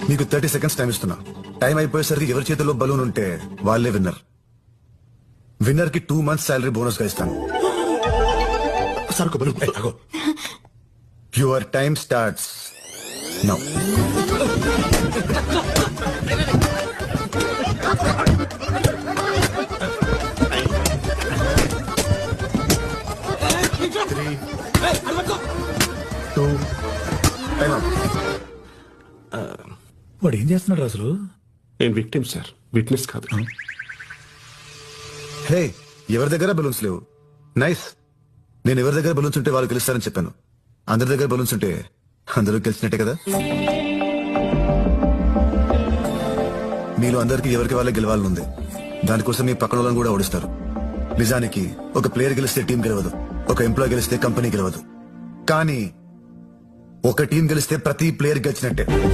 నీకు 30 seconds time ఇస్తున్నా. Time అయిపోయేసరికి ఎవరి చేతిలో బలూన్ ఉంటే వాళ్ళే విన్నర్. విన్నర్ కి 2 months శాలరీ బోనస్ గా ఇస్తాను. సరుకు బలు యువర్ టైం స్టార్ట్స్ నౌ. వాడు ఏం చేస్తున్నాడు అసలు? నేను విక్టిమ్ సార్, విట్నెస్ కాదు. హే, ఎవరి దగ్గర బలూన్స్ లేవు. నైస్. నేను ఎవరి దగ్గర బలూన్స్ ఉంటే వాళ్ళు గెలుస్తారని చెప్పాను. అందరి దగ్గర బలూన్స్ ఉంటే అందరూ గెలిచినట్టే కదా. మీలో అందరికి ఎవరికి వాళ్ళే గెలవాలని ఉంది. దానికోసం మీ పక్కన వాళ్ళని కూడా ఓడిస్తారు. నిజానికి ఒక ప్లేయర్ గెలిస్తే టీం గెలవదు, ఒక ఎంప్లాయ్ గెలిస్తే కంపెనీ గెలవదు. కానీ ఒక టీం గెలిస్తే ప్రతి ప్లేయర్ గెలిచినట్టే.